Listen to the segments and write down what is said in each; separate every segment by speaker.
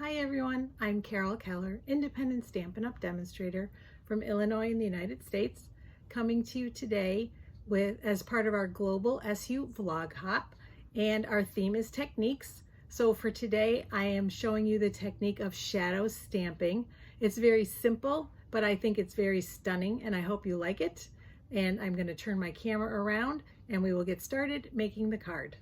Speaker 1: Hi everyone, I'm Carol Keller, Independent Stampin' Up demonstrator from Illinois in the United States, coming to you today as part of our Global SU Vlog Hop, and our theme is techniques. So for today, I am showing you the technique of shadow stamping. It's very simple, but I think it's very stunning, and I hope you like it. And I'm going to turn my camera around, and we will get started making the card.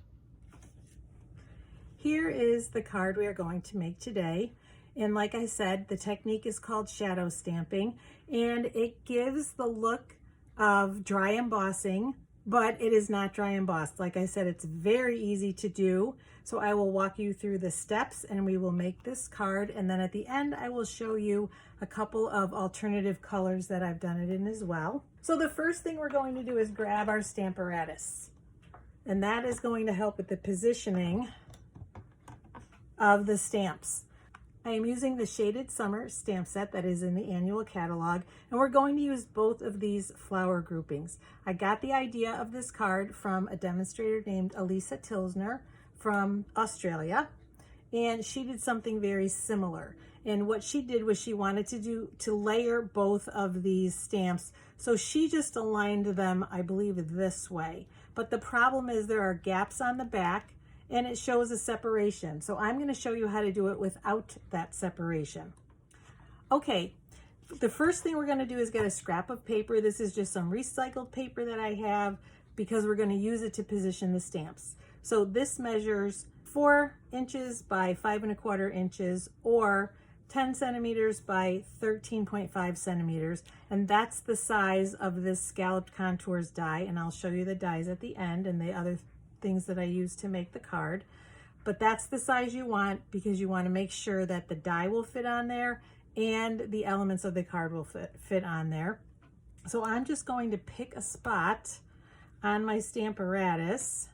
Speaker 1: Here is the card we are going to make today. And like I said, the technique is called shadow stamping, and it gives the look of dry embossing, but it is not dry embossed. Like I said, it's very easy to do. So I will walk you through the steps and we will make this card. And then at the end, I will show you a couple of alternative colors that I've done it in as well. So the first thing we're going to do is grab our Stamparatus, and that is going to help with the positioning of the stamps. I am using the Shaded Summer stamp set that is in the annual catalog, and we're going to use both of these flower groupings. I got the idea of this card from a demonstrator named Elisa Tilsner from Australia, and she did something very similar. And what she did was she wanted to layer both of these stamps. So she just aligned them, I believe, this way. But the problem is there are gaps on the back, and it shows a separation. So I'm going to show you how to do it without that separation. Okay, the first thing we're going to do is get a scrap of paper. This is just some recycled paper that I have because we're going to use it to position the stamps. So this measures 4 inches by 5 1/4 inches, or 10 centimeters by 13.5 centimeters. And that's the size of this Scalloped Contours die. And I'll show you the dies at the end and the other things that I use to make the card. But that's the size you want because you want to make sure that the die will fit on there and the elements of the card will fit on there. So I'm just going to pick a spot on my Stamparatus,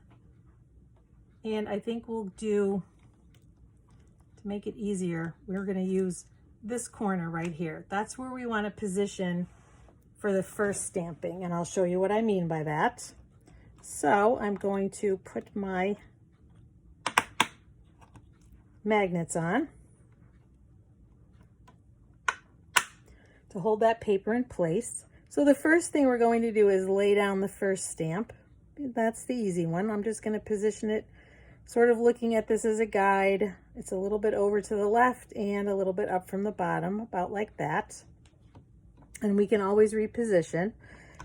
Speaker 1: and I think we'll do, to make it easier, we're going to use this corner right here. That's where we want to position for the first stamping, and I'll show you what I mean by that. So I'm going to put my magnets on to hold that paper in place. So the first thing we're going to do is lay down the first stamp. That's the easy one. I'm just going to position it sort of looking at this as a guide. It's a little bit over to the left and a little bit up from the bottom, about like that. And we can always reposition.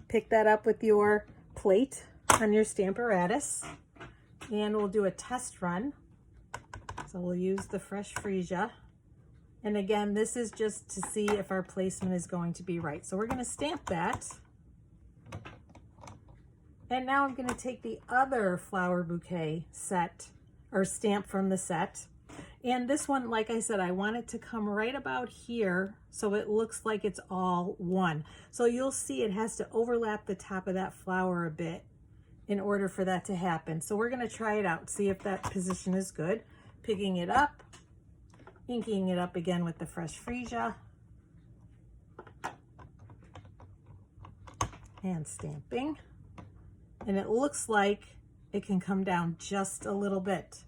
Speaker 1: Pick that up with your plate on your Stamparatus, and we'll do a test run. So we'll use the fresh Freesia, and again, this is just to see if our placement is going to be right. So we're going to stamp that, and now I'm going to take the other flower bouquet set or stamp from the set, and this one, like I said, I want it to come right about here so it looks like it's all one. So you'll see it has to overlap the top of that flower a bit in order for that to happen. So we're going to try it out, see if that position is good. Picking it up, inking it up again with the fresh Freesia, and stamping. And it looks like it can come down just a little bit.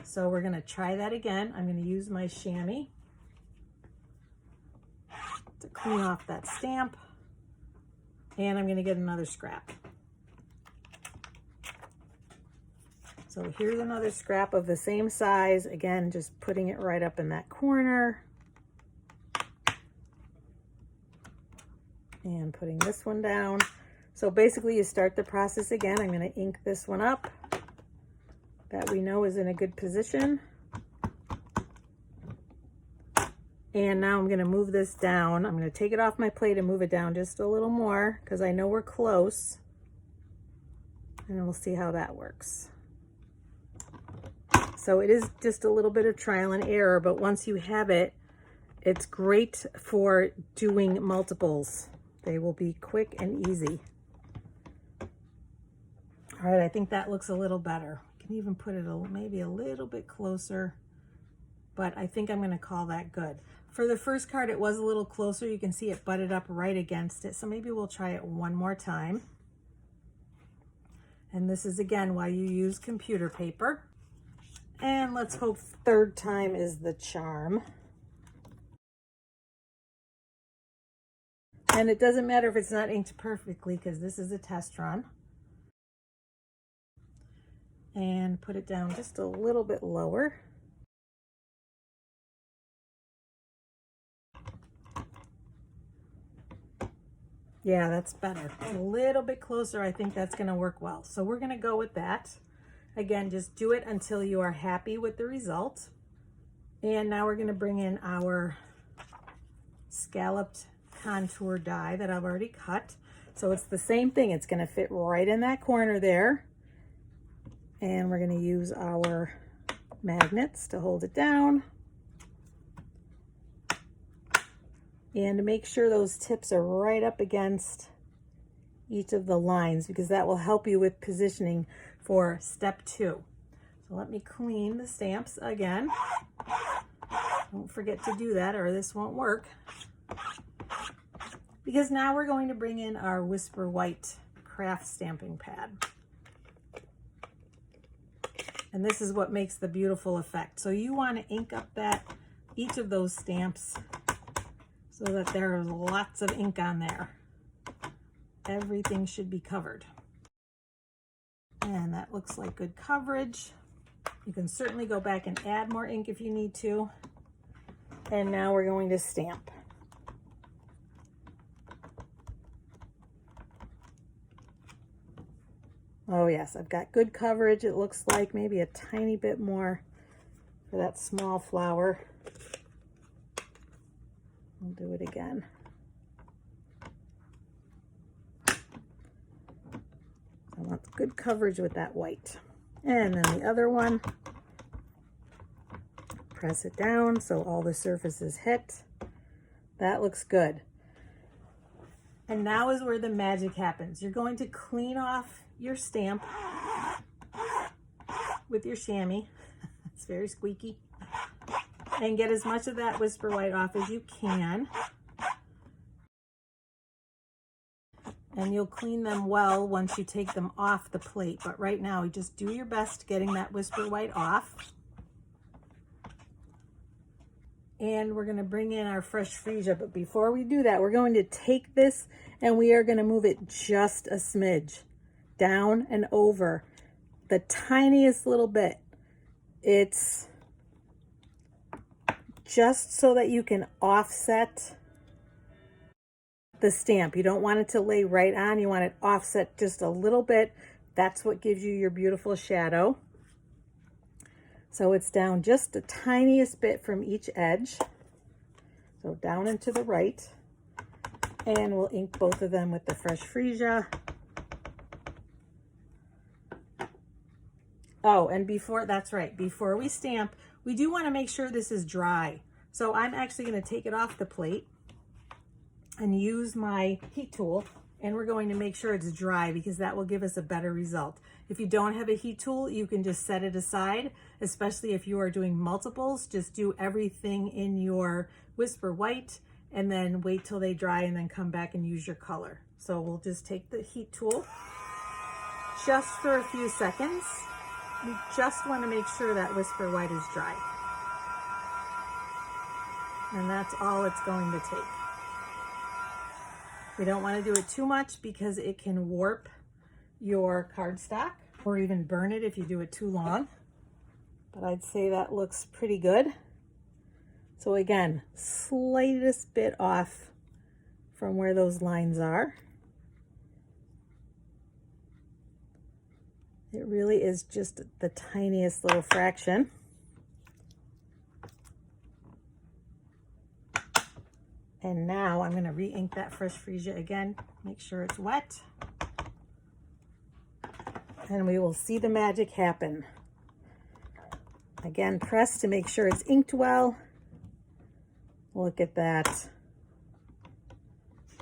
Speaker 1: So we're going to try that again. I'm going to use my chamois to clean off that stamp, and I'm going to get another scrap. So here's another scrap of the same size. Again, just putting it right up in that corner. And putting this one down. So basically you start the process again. I'm going to ink this one up. That we know is in a good position. And now I'm going to move this down. I'm going to take it off my plate and move it down just a little more because I know we're close. And we'll see how that works. So it is just a little bit of trial and error, but once you have it, it's great for doing multiples. They will be quick and easy. All right, I think that looks a little better. I can even put it maybe a little bit closer, but I think I'm going to call that good. For the first card, it was a little closer. You can see it butted up right against it, so maybe we'll try it one more time. And this is, again, why you use computer paper. And let's hope third time is the charm. And it doesn't matter if it's not inked perfectly because this is a test run. And put it down just a little bit lower. Yeah, that's better. A little bit closer, I think that's gonna work well. So we're gonna go with that. Again, just do it until you are happy with the result. And now we're gonna bring in our scalloped contour die that I've already cut. So it's the same thing. It's gonna fit right in that corner there. And we're gonna use our magnets to hold it down. And to make sure those tips are right up against each of the lines, because that will help you with positioning for step 2. So let me clean the stamps again. Don't forget to do that or this won't work. Because now we're going to bring in our Whisper White craft stamping pad. And this is what makes the beautiful effect. So you want to ink up each of those stamps so that there is lots of ink on there. Everything should be covered. And that looks like good coverage. You can certainly go back and add more ink if you need to. And now we're going to stamp. Oh yes, I've got good coverage. It looks like maybe a tiny bit more for that small flower. I'll do it again. I want good coverage with that white. And then the other one, press it down so all the surfaces hit. That looks good. And now is where the magic happens. You're going to clean off your stamp with your chamois. It's very squeaky. And get as much of that Whisper White off as you can. And you'll clean them well once you take them off the plate. But right now, you just do your best getting that Whisper White off. And we're going to bring in our fresh Freesia. But before we do that, we're going to take this and we are going to move it just a smidge down and over, the tiniest little bit. It's just so that you can offset the stamp. You don't want it to lay right on. You want it offset just a little bit. That's what gives you your beautiful shadow. So it's down just the tiniest bit from each edge. So down and to the right. And we'll ink both of them with the fresh Freesia. Oh, and that's right, before we stamp, we do want to make sure this is dry. So I'm actually going to take it off the plate and use my heat tool, and we're going to make sure it's dry because that will give us a better result. If you don't have a heat tool, you can just set it aside, especially if you are doing multiples. Just do everything in your Whisper White and then wait till they dry and then come back and use your color. So we'll just take the heat tool just for a few seconds. We just want to make sure that Whisper White is dry. And that's all it's going to take. We don't want to do it too much because it can warp your cardstock or even burn it if you do it too long. But I'd say that looks pretty good. So again, slightest bit off from where those lines are. It really is just the tiniest little fraction. And now I'm going to re-ink that fresh Freesia again, make sure it's wet. And we will see the magic happen. Again, press to make sure it's inked well. Look at that.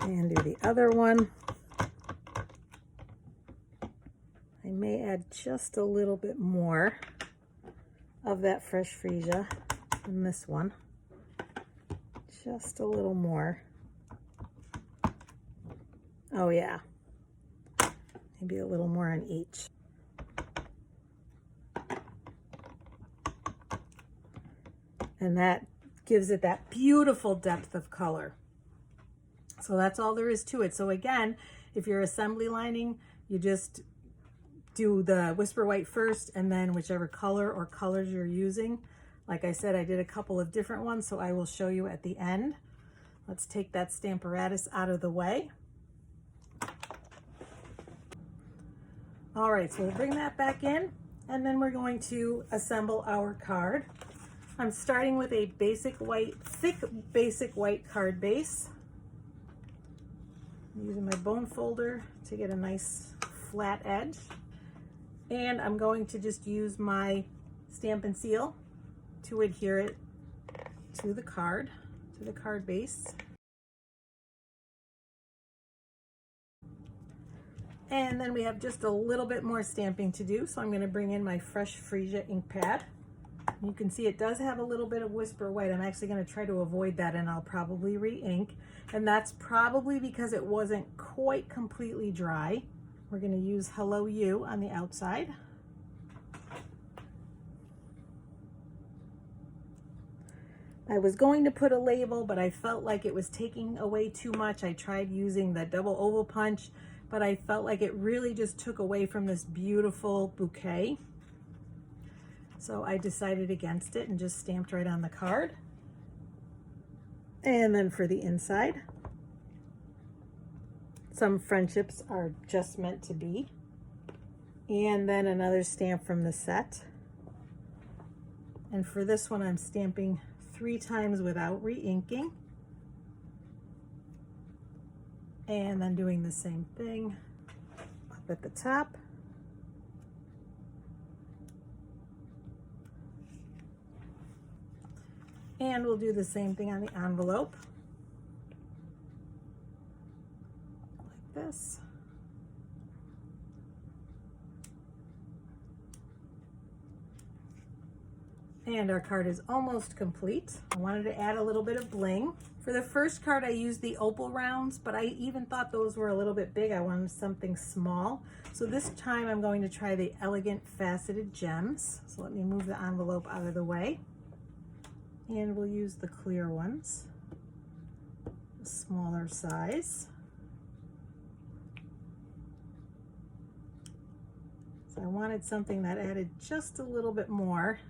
Speaker 1: And do the other one. I may add just a little bit more of that fresh Freesia in this one. Just a little more. Oh yeah. Maybe a little more on each. And that gives it that beautiful depth of color. So that's all there is to it. So again, if you're assembly lining, you just do the Whisper White first, and then whichever color or colors you're using. Like I said, I did a couple of different ones, so I will show you at the end. Let's take that Stamparatus out of the way. All right, so we'll bring that back in, and then we're going to assemble our card. I'm starting with a basic white, thick basic white card base. I'm using my bone folder to get a nice flat edge. And I'm going to just use my Stampin' Seal to adhere it to the card base. And then we have just a little bit more stamping to do, so I'm going to bring in my fresh Freesia ink pad. You can see it does have a little bit of Whisper White. I'm actually going to try to avoid that, and I'll probably re-ink. And that's probably because it wasn't quite completely dry. We're going to use Hello You on the outside. I was going to put a label, but I felt like it was taking away too much. I tried using the double oval punch, but I felt like it really just took away from this beautiful bouquet. So I decided against it and just stamped right on the card. And then for the inside, some friendships are just meant to be. And then another stamp from the set. And for this one, I'm stamping 3 times without re-inking. And then doing the same thing up at the top. And we'll do the same thing on the envelope, like this. And our card is almost complete. I wanted to add a little bit of bling. For the first card, I used the opal rounds, but I even thought those were a little bit big. I wanted something small. So this time I'm going to try the elegant faceted gems. So let me move the envelope out of the way. And we'll use the clear ones, the smaller size. So I wanted something that added just a little bit more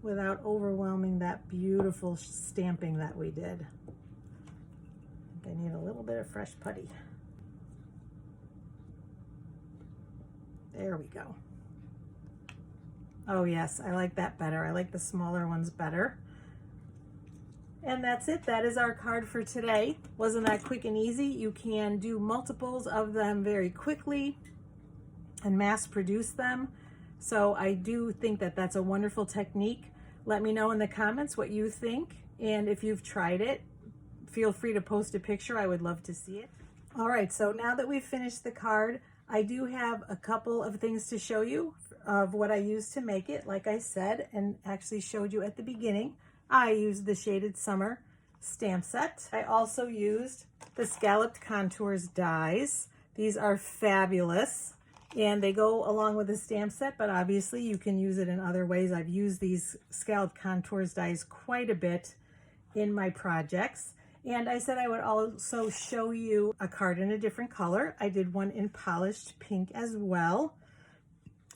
Speaker 1: without overwhelming that beautiful stamping that we did. I think I need a little bit of fresh putty. There we go. Oh yes, I like that better. I like the smaller ones better. And that's it. That is our card for today. Wasn't that quick and easy? You can do multiples of them very quickly and mass produce them. So I do think that that's a wonderful technique. Let me know in the comments what you think. And if you've tried it, feel free to post a picture. I would love to see it. All right, so now that we've finished the card, I do have a couple of things to show you of what I used to make it. Like I said, and actually showed you at the beginning, I used the Shaded Summer stamp set. I also used the Scalloped Contours dies. These are fabulous, and they go along with the stamp set, but obviously you can use it in other ways. I've used these Scalloped Contours dies quite a bit in my projects. And I said I would also show you a card in a different color. I did one in polished pink as well.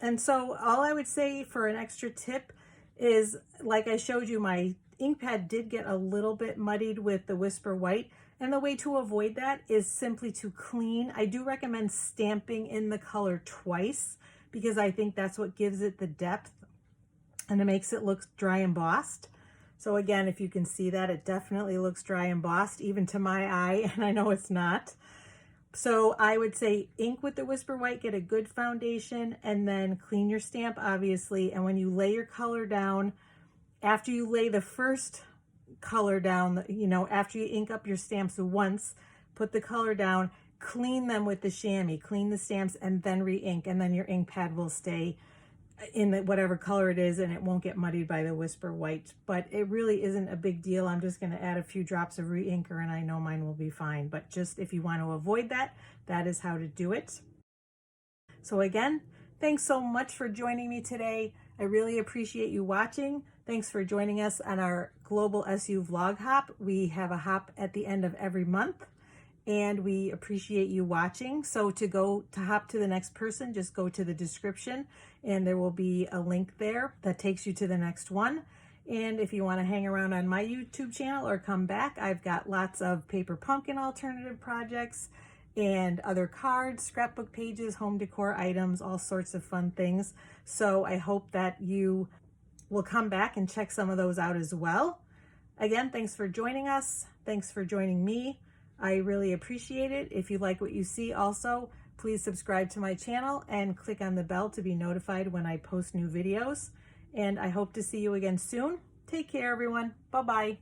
Speaker 1: And so all I would say for an extra tip is, like I showed you, my ink pad did get a little bit muddied with the Whisper White. And the way to avoid that is simply to clean. I do recommend stamping in the color twice because I think that's what gives it the depth and it makes it look dry embossed. So again, if you can see that, it definitely looks dry embossed, even to my eye, and I know it's not. So I would say ink with the Whisper White, get a good foundation, and then clean your stamp, obviously. And when you lay your color down, after you lay the first color down, you know, after you ink up your stamps once, put the color down, clean them with the chamois, clean the stamps, and then re-ink, and then your ink pad will stay in whatever color it is, and it won't get muddied by the Whisper White. But it really isn't a big deal. I'm just going to add a few drops of re-inker, and I know mine will be fine. But just if you want to avoid that, that is how to do it. So again, thanks so much for joining me today. I really appreciate you watching. Thanks for joining us on our Global SU Vlog Hop. We have a hop at the end of every month, and we appreciate you watching. So to hop to the next person, just go to the description and there will be a link there that takes you to the next one. And if you want to hang around on my YouTube channel or come back, I've got lots of paper pumpkin alternative projects and other cards, scrapbook pages, home decor items, all sorts of fun things. So I hope that you will come back and check some of those out as well. Again, thanks for joining us. Thanks for joining me. I really appreciate it. If you like what you see also, please subscribe to my channel and click on the bell to be notified when I post new videos. And I hope to see you again soon. Take care, everyone. Bye-bye.